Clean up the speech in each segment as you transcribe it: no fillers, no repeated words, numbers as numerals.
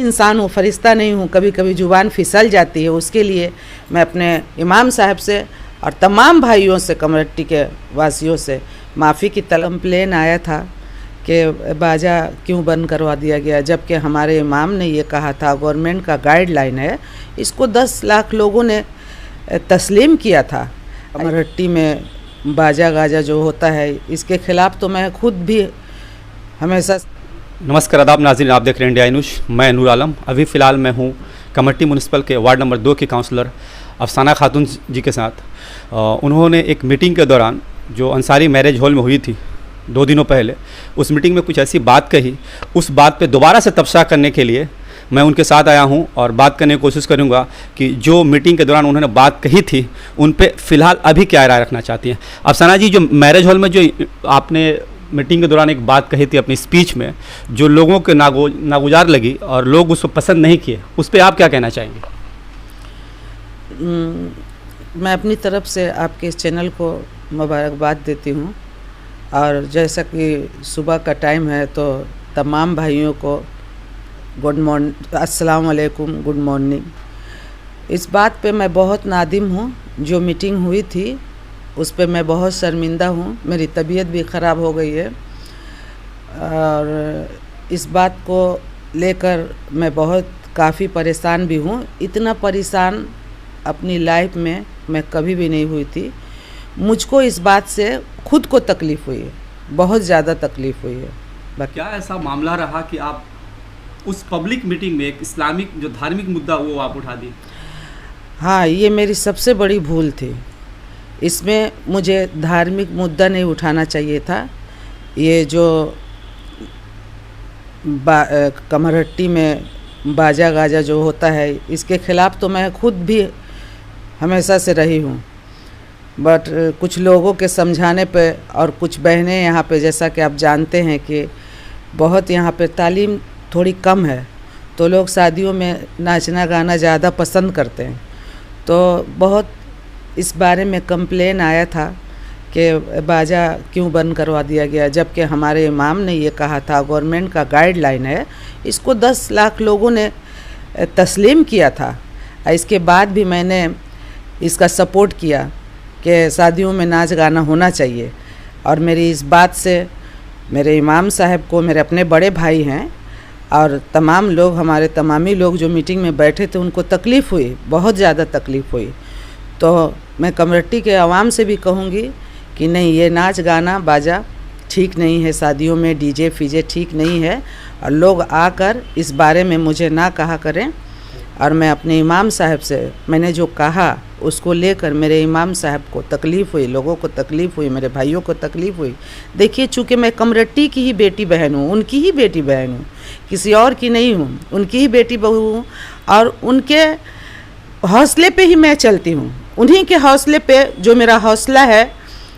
इंसान हूँ, फरिश्ता नहीं हूँ, कभी कभी ज़ुबान फिसल जाती है। उसके लिए मैं अपने इमाम साहब से और तमाम भाइयों से, कमरट्टी के वासियों से माफ़ी की तलब। कंप्लेन आया था कि बाजा क्यों बंद करवा दिया गया, जबकि हमारे इमाम ने ये कहा था, गवर्नमेंट का गाइडलाइन है, इसको 10 लाख लोगों ने तस्लीम किया था। कमरट्टी में बाजा गाजा जो होता है, इसके ख़िलाफ़ तो मैं खुद भी हमेशा। नमस्कार, आदाब नाज़रीन, आप देख रहे हैं इंडिया न्यूज़। मैं नूर आलम। अभी फ़िलहाल मैं हूँ कमरट्टी म्यूनसिपल के वार्ड नंबर 2 की काउंसलर अफसाना खातून जी के साथ। उन्होंने एक मीटिंग के दौरान जो अंसारी मैरिज हॉल में हुई थी 2 दिनों पहले, उस मीटिंग में कुछ ऐसी बात कही, उस बात पे दोबारा से तबसरा करने के लिए मैं उनके साथ आया हूं और बात करने की कोशिश करूंगा कि जो मीटिंग के दौरान उन्होंने बात कही थी उन पे फ़िलहाल अभी क्या राय रखना चाहती हैं। अफसाना जी, जो मैरिज हॉल में जो आपने मीटिंग के दौरान एक बात कही थी अपनी स्पीच में, जो लोगों के नागुजार लगी और लोग उसको पसंद नहीं किए, उस पर आप क्या कहना चाहेंगे? मैं अपनी तरफ से आपके इस चैनल को मुबारकबाद देती हूँ, और जैसा कि सुबह का टाइम है तो तमाम भाइयों को गुड मॉर्निंग, अस्सलाम वालेकुम, गुड मॉर्निंग। इस बात पे मैं बहुत नादिम हूँ। जो मीटिंग हुई थी उस पे मैं बहुत शर्मिंदा हूँ। मेरी तबीयत भी ख़राब हो गई है और इस बात को लेकर मैं बहुत काफ़ी परेशान भी हूँ। इतना परेशान अपनी लाइफ में मैं कभी भी नहीं हुई थी। मुझको इस बात से खुद को तकलीफ़ हुई है, बहुत ज़्यादा तकलीफ़ हुई है। क्या ऐसा मामला रहा कि आप उस पब्लिक मीटिंग में एक इस्लामिक जो धार्मिक मुद्दा वो आप उठा दी? हाँ, ये मेरी सबसे बड़ी भूल थी। इसमें मुझे धार्मिक मुद्दा नहीं उठाना चाहिए था। ये जो कमरट्टी में बाजा गाजा जो होता है, इसके ख़िलाफ़ तो मैं खुद भी हमेशा से रही हूँ, बट कुछ लोगों के समझाने पे और कुछ बहनें यहाँ पे, जैसा कि आप जानते हैं कि बहुत यहाँ पे तालीम थोड़ी कम है, तो लोग शादियों में नाचना गाना ज़्यादा पसंद करते हैं। तो बहुत इस बारे में कंप्लेन आया था कि बाजा क्यों बंद करवा दिया गया, जबकि हमारे इमाम ने ये कहा था, गवर्नमेंट का गाइडलाइन है, इसको 10 लाख लोगों ने तस्लीम किया था। इसके बाद भी मैंने इसका सपोर्ट किया कि शादियों में नाच गाना होना चाहिए। और मेरी इस बात से मेरे इमाम साहब को, मेरे अपने बड़े भाई हैं, और तमाम लोग, हमारे तमामी लोग जो मीटिंग में बैठे थे, उनको तकलीफ़ हुई, बहुत ज़्यादा तकलीफ़ हुई। तो मैं कमरट्टी के आवाम से भी कहूँगी कि नहीं, ये नाच गाना बाजा ठीक नहीं है, शादियों में डीजे फीजे ठीक नहीं है, और लोग आकर इस बारे में मुझे ना कहा करें। और मैं अपने इमाम साहब से, मैंने जो कहा उसको लेकर मेरे इमाम साहब को तकलीफ़ हुई, लोगों को तकलीफ़ हुई, मेरे भाइयों को तकलीफ़ हुई। देखिए, चूँकि मैं कमरट्टी की ही बेटी बहन हूँ, उनकी ही बेटी बहन हूँ, किसी और की नहीं हूँ, उनकी ही बेटी बहू हूँ, और उनके हौसले पे ही मैं चलती हूँ। उन्हीं के हौसले पे, जो मेरा हौसला है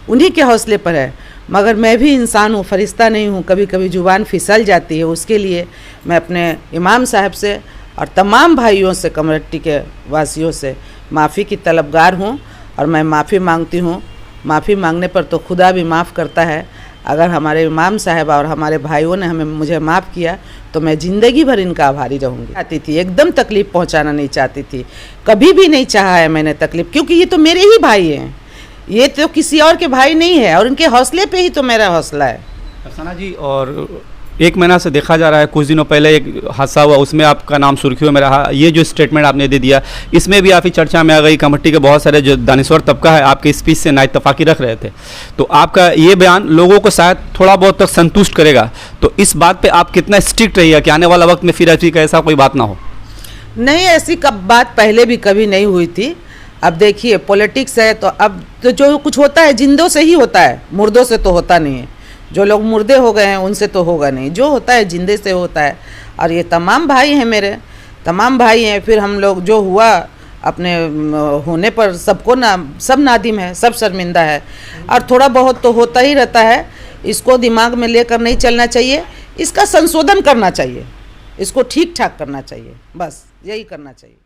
उन्हीं के हौसले पर है। मगर मैं भी इंसान हूँ, फरिश्ता नहीं हूँ, कभी कभी ज़ुबान फिसल जाती है। उसके लिए मैं अपने इमाम साहब से और तमाम भाइयों से, कमरट्टी के वासियों से माफ़ी की तलबगार हूँ, और मैं माफ़ी मांगती हूँ। माफ़ी मांगने पर तो खुदा भी माफ़ करता है। अगर हमारे इमाम साहब और हमारे भाइयों ने मुझे माफ़ किया तो मैं ज़िंदगी भर इनका आभारी रहूँगी। चाहती थी, एकदम तकलीफ़ पहुँचाना नहीं चाहती थी, कभी भी नहीं चाहा है मैंने तकलीफ़, क्योंकि ये तो मेरे ही भाई हैं, ये तो किसी और के भाई नहीं है, और उनके हौसले पे ही तो मेरा हौसला है। अफसाना जी, और 1 महीना से देखा जा रहा है, कुछ दिनों पहले एक हादसा हुआ, उसमें आपका नाम सुर्खियों में रहा। ये जो स्टेटमेंट आपने दे दिया, इसमें भी काफ़ी चर्चा में आ गई। कमेटी के बहुत सारे जो दानिश्वर तबका है आपके स्पीच से नाइतफाकी रख रहे थे, तो आपका ये बयान लोगों को शायद थोड़ा बहुत तक संतुष्ट करेगा। तो इस बात पर आप कितना स्ट्रिक्ट रहिए कि आने वाला वक्त में फिर ऐसा कोई बात ना हो? नहीं, ऐसी बात पहले भी कभी नहीं हुई थी। अब देखिए, पॉलिटिक्स है, तो अब तो जो कुछ होता है जिंदों से ही होता है, मुर्दों से तो होता नहीं है। जो लोग मुर्दे हो गए हैं उनसे तो होगा नहीं, जो होता है जिंदे से होता है। और ये तमाम भाई हैं, मेरे तमाम भाई हैं। फिर हम लोग जो हुआ अपने होने पर सबको सब नादिम है, सब शर्मिंदा है, और थोड़ा बहुत तो होता ही रहता है। इसको दिमाग में लेकर नहीं चलना चाहिए, इसका संशोधन करना चाहिए, इसको ठीक ठाक करना चाहिए, बस यही करना चाहिए।